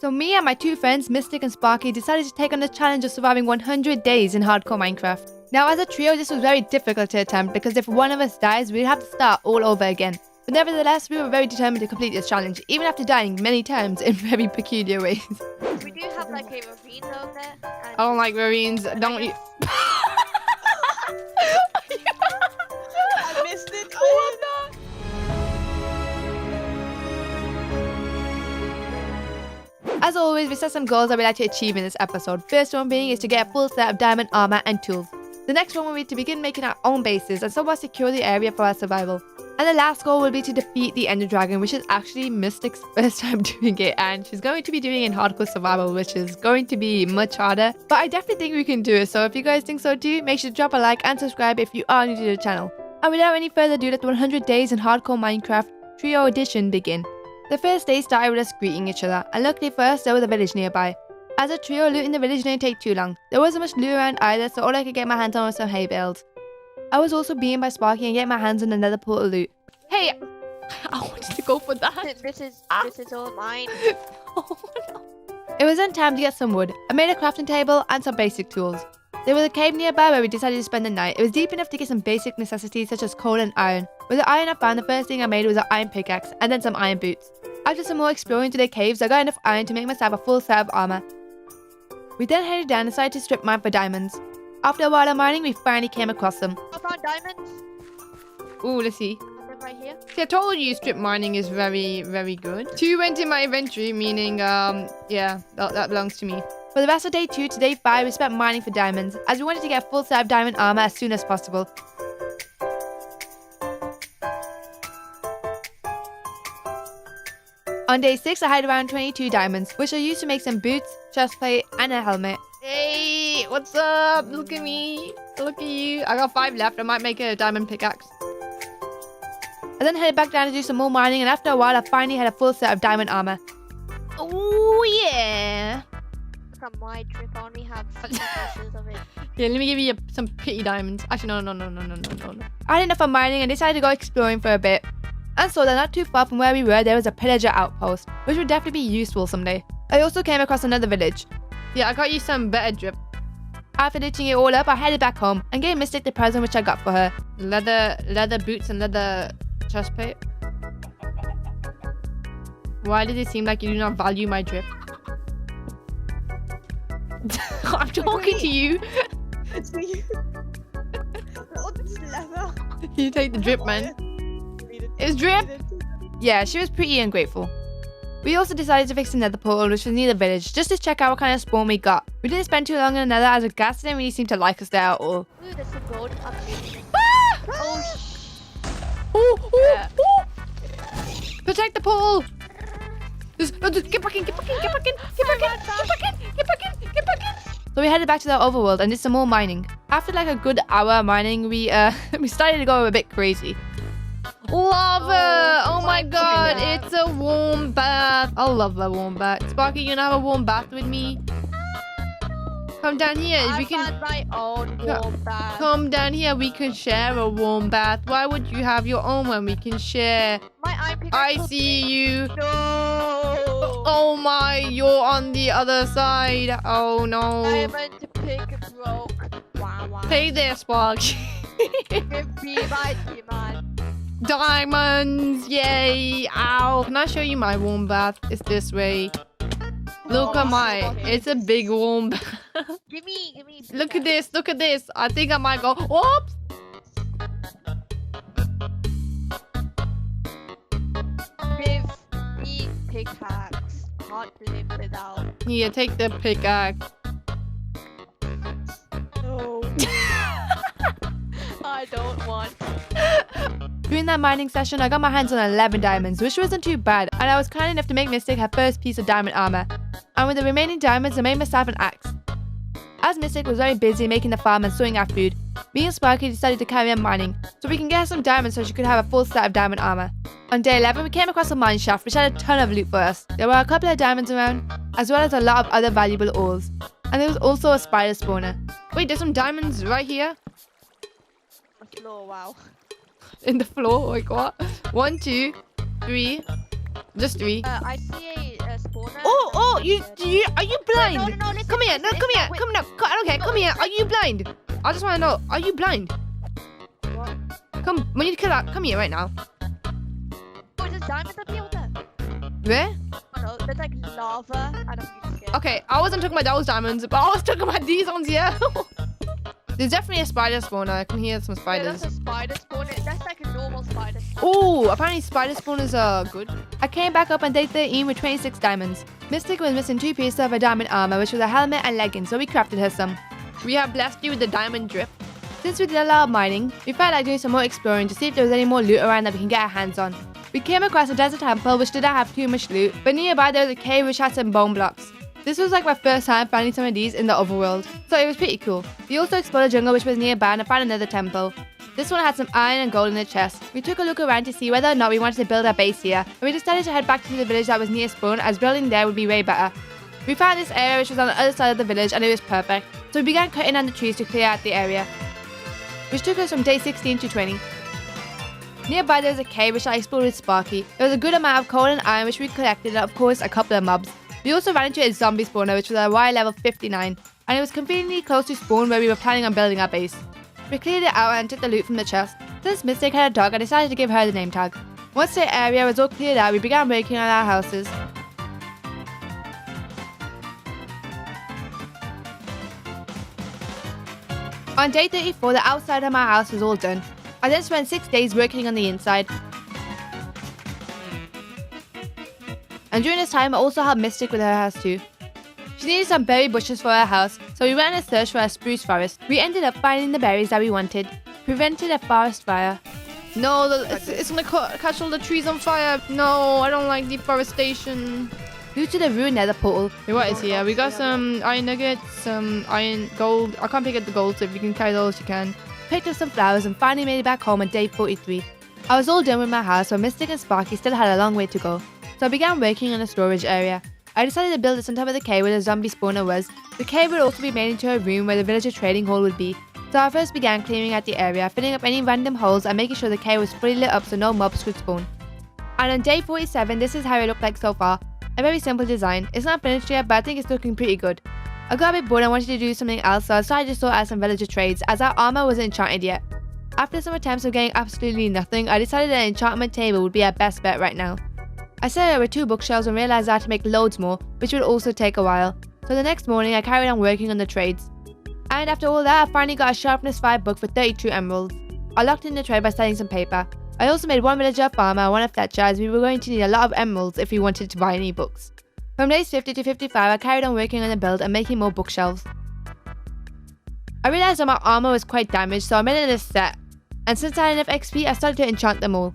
So me and my two friends, Mystk and Sparky, decided to take on the challenge of surviving 100 days in hardcore Minecraft. Now as a trio, this was very difficult to attempt because if one of us dies, we'd have to start all over again. But nevertheless, we were very determined to complete this challenge, even after dying many times in very peculiar ways. We do have like a ravine over there. I don't like ravines, don't you? I missed it. As always, we set some goals that we'd like to achieve in this episode. First one being is to get a full set of diamond armor and tools. The next one will be to begin making our own bases and somewhat secure the area for our survival. And the last goal will be to defeat the Ender Dragon, which is actually Mystyk's first time doing it, and she's going to be doing it in hardcore survival, which is going to be much harder. But I definitely think we can do it, so if you guys think so too, make sure to drop a like and subscribe if you are new to the channel. And without any further ado, let the 100 days in hardcore Minecraft Trio Edition begin. The first day started with us greeting each other, and luckily for us, there was a village nearby. As a trio, looting the village didn't take too long. There wasn't much loot around either, so all I could get my hands on was some hay bales. I was also beaten by Sparky and getting my hands on another portal loot. Hey! I wanted to go for that! This is all mine. Oh, no. It was then time to get some wood. I made a crafting table and some basic tools. There was a cave nearby where we decided to spend the night. It was deep enough to get some basic necessities such as coal and iron. With the iron I found, the first thing I made was an iron pickaxe and then some iron boots. After some more exploring to the caves, I got enough iron to make myself a full set of armor. We then headed down and decided to strip mine for diamonds. After a while of mining, we finally came across them. I found diamonds. Ooh, let's see. They're right here. See, I told you strip mining is very, very good. 2 went in my inventory, meaning, yeah, that belongs to me. For the rest of day 2 to day 5, we spent mining for diamonds, as we wanted to get a full set of diamond armor as soon as possible. On day 6, I had around 22 diamonds, which I used to make some boots, chestplate, and a helmet. Hey, what's up? Look at me. Look at you. I got 5 left. I might make a diamond pickaxe. I then headed back down to do some more mining, and after a while, I finally had a full set of diamond armor. Oh, yeah. Look at my drip. I only have 50 pieces of it. Yeah, let me give you some pretty diamonds. Actually, no. I had enough of mining and decided to go exploring for a bit. And so that not too far from where we were, there was a pillager outpost, which would definitely be useful someday. I also came across another village. Yeah, I got you some better drip. After ditching it all up, I headed back home and gave Mystk the present which I got for her. Leather boots and leather chestplate. Why does it seem like you do not value my drip? I'm talking to you. It's me. Oh, this is leather. You take the drip, man. It's drip? Yeah, she was pretty ungrateful. We also decided to fix another portal which was near the village, just to check out what kind of spawn we got. We didn't spend too long in another as the ghast didn't really seem to like us there at all. Ooh, there's some gold up here. Ah! Oh, Oh! Protect the portal! Just get back in! So we headed back to the overworld and did some more mining. After like a good hour mining, we started to go a bit crazy. Lava! Oh my god, it's a warm bath. I love a warm bath. Sparky, you gonna have a warm bath with me? Come down here. I found my own warm bath. Come down here. We can share a warm bath. Why would you have your own when we can share? My iron pickaxe. I see you. No. Oh my, you're on the other side. Oh no. Diamond pick broke. Wow. Hey there, Sparky. Give me my diamond. Diamonds, yay! Ow! Can I show you my warm bath? It's this way. Look at my, it's a big warm bath. Give me. Look at this. I think I might go, whoops! Give me pickaxe. Can't live without. Here, take the pickaxe. No. I don't want. During that mining session, I got my hands on 11 diamonds, which wasn't too bad, and I was kind enough to make Mystk her first piece of diamond armor. And with the remaining diamonds, I made myself an axe. As Mystk was very busy making the farm and sorting our food, me and Sparky decided to carry on mining, so we can get her some diamonds so she could have a full set of diamond armor. On day 11, we came across a mine shaft which had a ton of loot for us. There were a couple of diamonds around, as well as a lot of other valuable ores. And there was also a spider spawner. Wait, there's some diamonds right here? Oh, wow. In the floor, like what? 1, 2, 3. Just 3. I see spawner. Oh, and you then- are you No, blind? no, listen, Come here, listen, no, it's come here, not- come now. Okay, come here. Are you blind? I just want to know, are you blind? What? Come, we need to kill that. Come here right now. Oh, there's diamonds up here. What the? Where? Oh no, there's like lava, and I'm really scared. Okay, I wasn't talking about those diamonds, but I was talking about these ones here. There's definitely a spider spawner. I can hear some Yeah, spiders. that's a spider spawner. That's like a normal spider. Oh, apparently spider spawners are good. I came back up on day 13 with 26 diamonds. Mystk was missing 2 pieces of her diamond armor, which was a helmet and leggings, so we crafted her some. We have blessed you with the diamond drip. Since we did a lot of mining, we felt like doing some more exploring to see if there was any more loot around that we can get our hands on. We came across a desert temple which didn't have too much loot, but nearby there was a cave which had some bone blocks. This was like my first time finding some of these in the overworld, so it was pretty cool. We also explored a jungle which was nearby and found another temple. This one had some iron and gold in the chest. We took a look around to see whether or not we wanted to build our base here, and we decided to head back to the village that was near spawn, as building there would be way better. We found this area which was on the other side of the village and it was perfect, so we began cutting down the trees to clear out the area, which took us from day 16 to 20. Nearby there was a cave which I explored with Sparky. There was a good amount of coal and iron which we collected, and of course a couple of mobs. We also ran into a zombie spawner which was at Y level 59, and it was conveniently close to spawn where we were planning on building our base. We cleared it out and took the loot from the chest. Since Mystk had a dog, I decided to give her the name tag. Once the area was all cleared out, we began working on our houses. On day 34, the outside of my house was all done. I then spent 6 days working on the inside. And during this time, I also helped Mystk with her house too. She needed some berry bushes for her house, so we went on a search for a spruce forest. We ended up finding the berries that we wanted. Prevented a forest fire. No, it's gonna catch all the trees on fire. No, I don't like deforestation. Due to the ruined nether portal. Okay, what is here? We got some iron nuggets, some iron gold. I can't pick up the gold, so if you can carry those, you can. Picked up some flowers and finally made it back home on day 43. I was all done with my house, but Mystk and Sparky still had a long way to go. So I began working on a storage area. I decided to build this on top of the cave where the zombie spawner was. The cave would also be made into a room where the villager trading hall would be. So I first began clearing out the area, filling up any random holes and making sure the cave was fully lit up so no mobs could spawn. And on day 47, this is how it looked like so far. A very simple design. It's not finished yet, but I think it's looking pretty good. I got a bit bored and wanted to do something else, so I decided to sort out some villager trades as our armor wasn't enchanted yet. After some attempts of getting absolutely nothing, I decided an enchantment table would be our best bet right now. I set over 2 bookshelves and realized I had to make loads more, which would also take a while. So the next morning I carried on working on the trades. And after all that, I finally got a sharpness 5 book for 32 emeralds. I locked in the trade by selling some paper. I also made 1 villager a farmer and 1 a fletcher, as we were going to need a lot of emeralds if we wanted to buy any books. From days 50 to 55 I carried on working on the build and making more bookshelves. I realized that my armor was quite damaged, so I made it a set. And since I had enough XP, I started to enchant them all.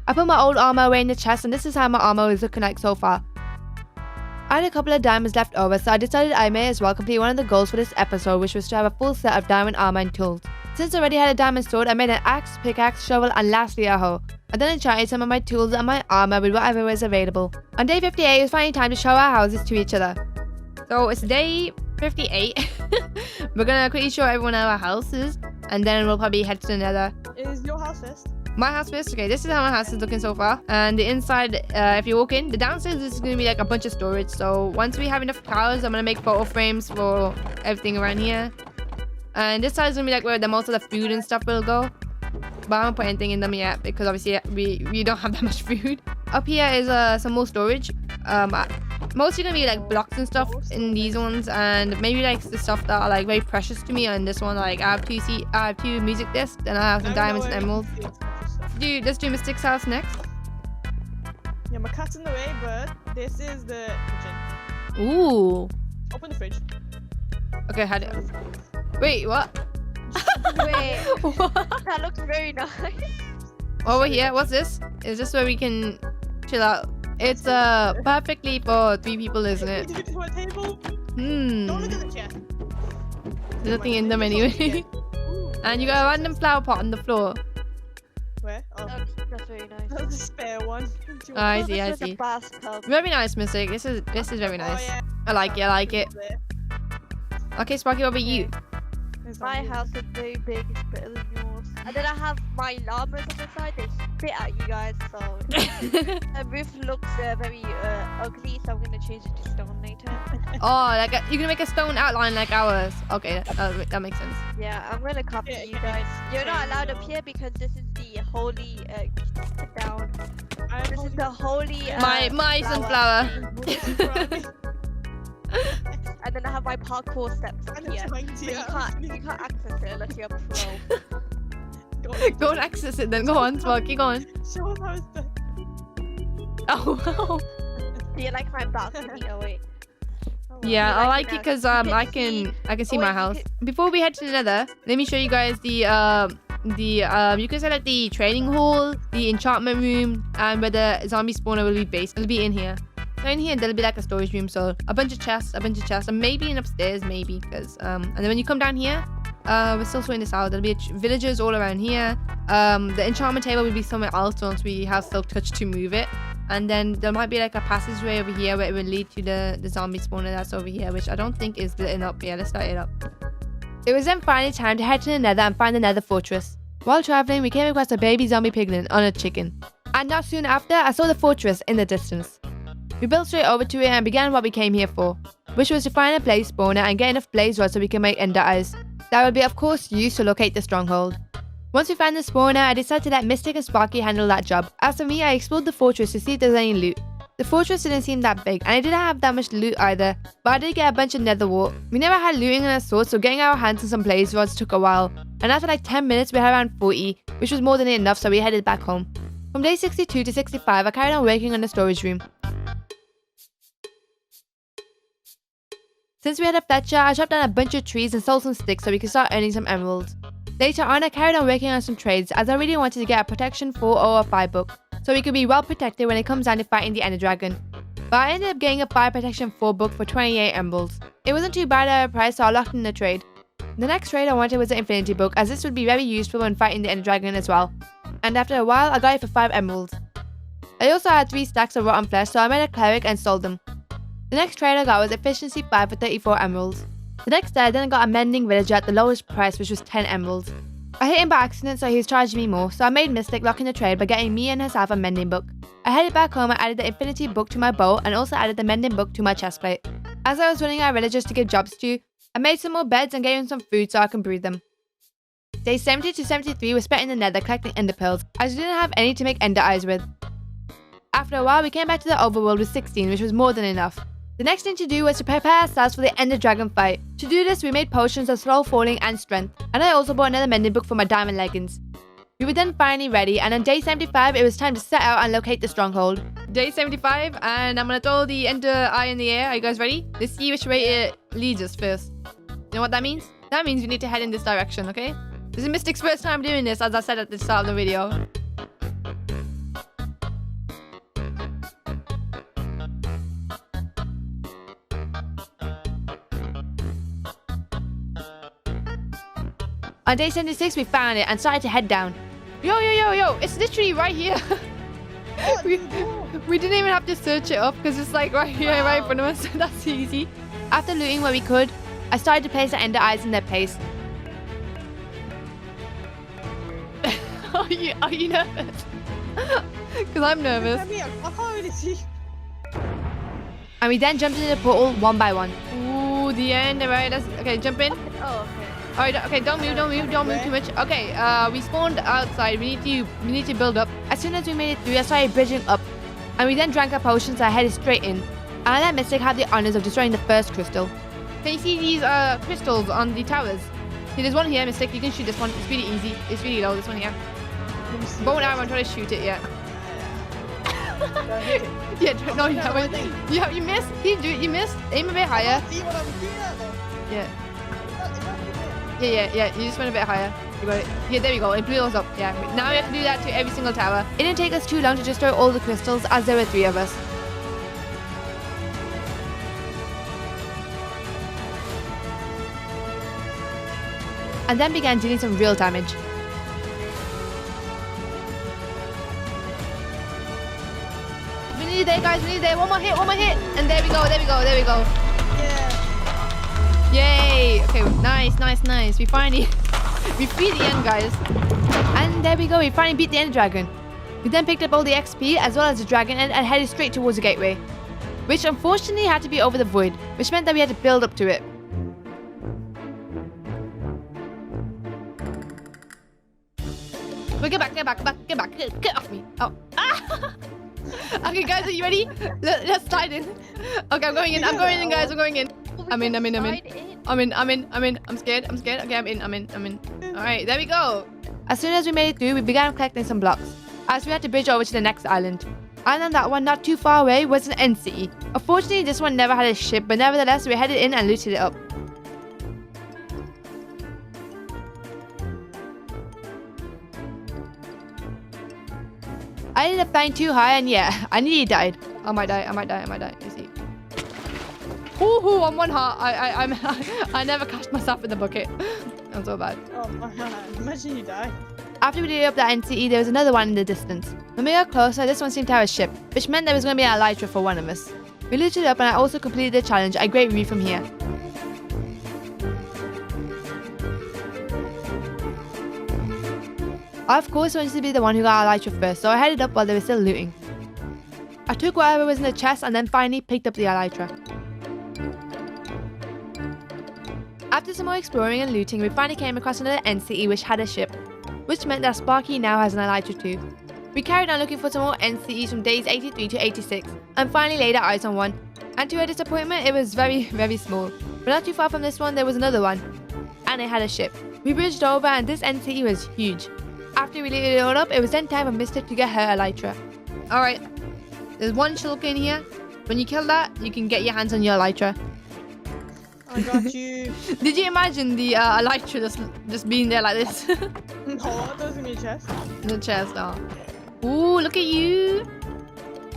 I put my old armor away in the chest, and this is how my armor is looking like so far. I had a couple of diamonds left over, so I decided I may as well complete one of the goals for this episode, which was to have a full set of diamond armor and tools. Since I already had a diamond sword, I made an axe, pickaxe, shovel, and lastly a hoe. I then enchanted some of my tools and my armor with whatever was available. On day 58, it was finally time to show our houses to each other. So it's day 58. We're gonna quickly show everyone our houses, and then we'll probably head to the nether. Is your house first? My house first. Okay, this is how my house is looking so far. And the inside, if you walk in, the downstairs is going to be like a bunch of storage. So once we have enough cows, I'm going to make photo frames for everything around here. And this side is going to be like where most of the food and stuff will go. But I haven't put anything in them yet because obviously we don't have that much food. Up here is some more storage. Mostly going to be like blocks and stuff in these ones. And maybe like the stuff that are like very precious to me. And this one, like I have 2 music discs and I have some diamonds and emeralds. Let's do Mystyk's house next. Yeah, my cat's in the way, but this is the kitchen. Ooh. Open the fridge. Okay, wait, what? Wait, What? that looks very nice. Over here, what's this? Is this where we can chill out? It's perfectly for 3 people, isn't it? To my table. Don't look at the chair. There's nothing in them anyway. And you got a random flower pot on the floor. Where? Oh, That's very nice. that's a spare one. Oh, I see, I This is a see. bathtub. Very nice, Mystk. This is very nice. Oh, yeah. I like it. There. Okay, Sparky, what about you? There's My zombies. house is very big. It's better than yours. And then I have my llamas on the side. They spit at you guys. So the roof looks very ugly. So I'm gonna change it to stone later. Oh, like you're gonna make a stone outline like ours. Okay, that makes sense. Yeah, I'm gonna copy Yeah, you guys. You're okay, not allowed no. up here because this is the holy. Sit down. I'm This is the holy. My sunflower. And then I have my parkour steps up I'm here. trying But to. you can't access it unless you're a pro. Go and access it then. Go on, Smoky. Go on. Show us how it's done. Oh wow. Do you like my balcony? Oh wait. Oh, well. Yeah, Do you I like it now? because You I see- can see Oh, my wait, you house. could- Before we head to the Nether, let me show you guys the you can say like the training hall, the enchantment room, and where the zombie spawner will be based. It'll be in here. So in here there'll be like a storage room, so a bunch of chests, and maybe an upstairs, maybe because and then when you come down here, we're still sorting this out. There'll be villagers all around here. The enchantment table will be somewhere else once we have silk touch to move it. And then there might be like a passageway over here where it will lead to the zombie spawner that's over here, which I don't think is lit up. Yeah, let's start it up. It was then finally time to head to the Nether and find the Nether fortress. While traveling, we came across a baby zombie piglin on a chicken. And not soon after, I saw the fortress in the distance. We built straight over to it and began what we came here for, which was to find a blaze spawner and get enough blaze rods so we can make ender eyes. That would be of course used to locate the stronghold. Once we found the spawner, I decided to let Mystk and Sparky handle that job. As for me, I explored the fortress to see if there's any loot. The fortress didn't seem that big, and it didn't have that much loot either, but I did get a bunch of nether wart. We never had looting on a sword, so getting our hands on some blaze rods took a while, and after like 10 minutes we had around 40, which was more than enough, so we headed back home. From day 62 to 65, I carried on working on the storage room. Since we had a Fletcher, I chopped down a bunch of trees and sold some sticks so we could start earning some emeralds. Later on, I carried on working on some trades as I really wanted to get a protection 4 or a 5 book, so we could be well protected when it comes down to fighting the Ender Dragon. But I ended up getting a fire protection 4 book for 28 emeralds. It wasn't too bad at a price, so I locked in the trade. The next trade I wanted was the Infinity book, as this would be very useful when fighting the Ender Dragon as well. And after a while, I got it for 5 emeralds. I also had 3 stacks of rotten flesh, so I made a cleric and sold them. The next trade I got was Efficiency 5 for 34 emeralds. The next day I then got a Mending Villager at the lowest price, which was 10 emeralds. I hit him by accident, so he was charging me more, so I made Mystk lock in the trade by getting me and herself a Mending book. I headed back home and added the Infinity book to my bow and also added the Mending book to my chestplate. As I was running out of villagers to give jobs to, I made some more beds and gave them some food so I can breed them. Days 70 to 73 were spent in the Nether collecting ender pearls, as we didn't have any to make ender eyes with. After a while, we came back to the overworld with 16, which was more than enough. The next thing to do was to prepare ourselves for the Ender Dragon fight. To do this, we made potions of slow falling and strength, and I also bought another mending book for my diamond leggings. We were then finally ready, and on day 75, it was time to set out and locate the stronghold. Day 75, and I'm gonna throw the Ender Eye in the air. Are you guys ready? Let's see which way it leads us first. You know what that means? That means we need to head in this direction, okay? This is Mystyk's first time doing this, as I said at the start of the video. On day 76, we found it and started to head down. Yo, it's literally right here. we didn't even have to search it up because it's like right here, right in front of us. That's easy. After looting what we could, I started to place the ender eyes in their place. Are you nervous? Because I'm nervous. I can't really see. And we then jumped into the portal one by one. Ooh, the end. Alright, okay, jump in. Oh, okay. Alright, okay, don't move too much. Okay, we spawned outside. We need to build up. As soon as we made it through, I started bridging up. And we then drank our potions, so I headed straight in. And I let Mystk have the honors of destroying the first crystal. Can you see these crystals on the towers? See, there's one here, Mystk. You can shoot this one. It's really easy. It's really low, this one here. Bow and arrow, I'm trying to shoot it, yeah. Yeah, no, you haven't. You missed. You missed. Aim a bit higher. See what I'm doing though. Yeah. It's not Yeah. You just went a bit higher. You got it. Yeah, there we go. It blew us up. Yeah. Now we have to do that to every single tower. It didn't take us too long to destroy all the crystals, as there were 3 of us. And then began dealing some real damage. We need it there, guys. We need it there. One more hit. And there we go. Yeah. Yay! Okay, nice. We finally We beat the end, guys. And there we go. We finally beat the end dragon. We then picked up all the XP as well as the dragon and headed straight towards the gateway, which unfortunately had to be over the void, which meant that we had to build up to it. Wait, get back, get off me. Oh. Ah! Okay, guys, are you ready? Let's slide in. Okay, I'm going in, guys, I'm going in. I'm in. I'm scared. Okay, I'm in. Alright, there we go. As soon as we made it through, we began collecting some blocks, as we had to bridge over to the next island. And then that one not too far away was an end city. Unfortunately, this one never had a ship, but nevertheless, we headed in and looted it up. I ended up flying too high, and yeah, I nearly died. I might die. You see. Ooh, I'm one heart. I never cashed myself in the bucket. I'm so bad. Oh my god, imagine you die. After we did up that NCE, there was another one in the distance. When we got closer, this one seemed to have a ship, which meant there was going to be an elytra for one of us. We looted it up and I also completed the challenge, a great view from here. I of course wanted to be the one who got elytra first, so I headed up while they were still looting. I took whatever was in the chest and then finally picked up the elytra. After some more exploring and looting, we finally came across another NCE which had a ship, which meant that Sparky now has an elytra too. We carried on looking for some more NCEs from days 83 to 86, and finally laid our eyes on one. And to our disappointment, it was very, very small. But not too far from this one, there was another one, and it had a ship. We bridged over and this NCE was huge. After we looted it all up, it was then time for Mystk to get her elytra. Alright, there's one shulker in here. When you kill that, you can get your hands on your elytra. I got you. Did you imagine the elytra just being there like this? No, that doesn't mean chest. In the chest, oh. Ooh, look at you.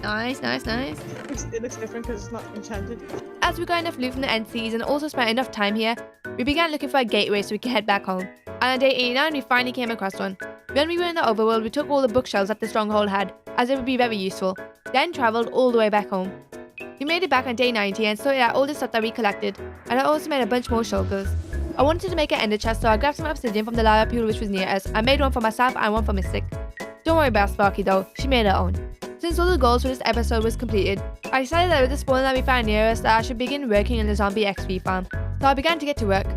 Nice. It looks different because it's not enchanted. As we got enough loot from the NCs and also spent enough time here, we began looking for a gateway so we could head back home. And on day 89, we finally came across one. When we were in the overworld, we took all the bookshelves that the stronghold had, as it would be very useful, then travelled all the way back home. We made it back on day 90 and sorted out all the stuff that we collected, and I also made a bunch more shulkers. I wanted to make an ender chest, so I grabbed some obsidian from the lava pool which was near us. I made one for myself and one for Mystk. Don't worry about Sparky though, she made her own. Since all the goals for this episode was completed, I decided that with the spawn that we found near us that I should begin working in the zombie XP farm, so I began to get to work.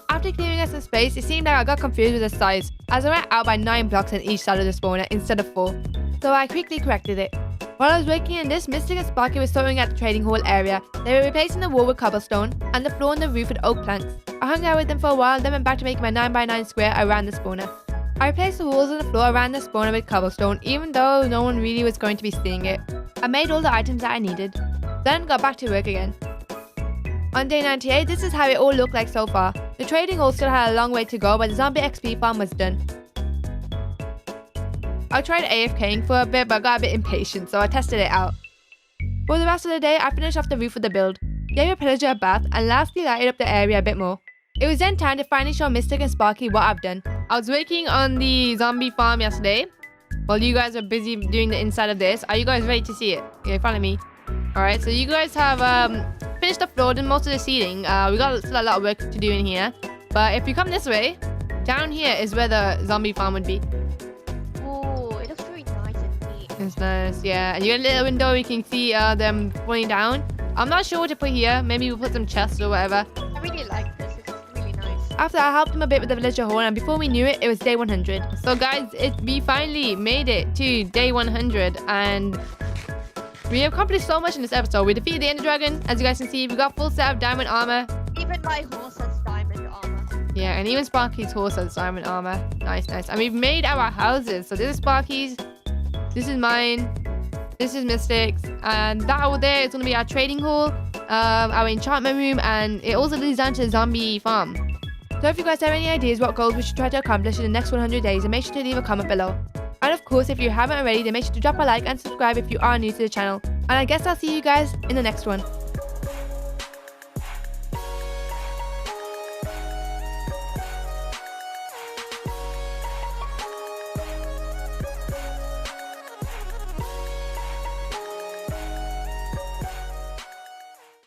After clearing us some space, it seemed like I got confused with the size, as I went out by 9 blocks on each side of the spawner instead of 4, so I quickly corrected it. While I was working on this, Mystk and Sparky were sorting at the trading hall area. They were replacing the wall with cobblestone, and the floor and the roof with oak planks. I hung out with them for a while, then went back to making my 9x9 square around the spawner. I replaced the walls and the floor around the spawner with cobblestone, even though no one really was going to be seeing it. I made all the items that I needed, then got back to work again. On day 98, this is how it all looked like so far. The trading hall still had a long way to go, but the zombie XP farm was done. I tried AFKing for a bit, but got a bit impatient, so I tested it out. For the rest of the day, I finished off the roof with the build, gave a pillager a bath, and lastly lighted up the area a bit more. It was then time to finally show Mystk and Sparky what I've done. I was working on the zombie farm yesterday, while you guys are busy doing the inside of this. Are you guys ready to see it? Okay, follow me. Alright, so you guys have finished the floor and most of the ceiling. We got still a lot of work to do in here. But if you come this way, down here is where the zombie farm would be. It's nice, yeah. And you got a little window, you can see them falling down. I'm not sure what to put here. Maybe we'll put some chests or whatever. I really like this. It's really nice. After I helped them a bit with the villager hall, and before we knew it, it was day 100. So guys, we finally made it to day 100, and we accomplished so much in this episode. We defeated the Ender Dragon, as you guys can see. We got full set of diamond armor. Even my horse has diamond armor. Yeah, and even Sparky's horse has diamond armor. Nice. And we've made our houses. So this is Sparky's. This is mine, this is Mystyk's, and that over there is going to be our trading hall, our enchantment room, and it also leads down to the zombie farm. So if you guys have any ideas what goals we should try to accomplish in the next 100 days, then make sure to leave a comment below. And of course, if you haven't already, then make sure to drop a like and subscribe if you are new to the channel. And I guess I'll see you guys in the next one.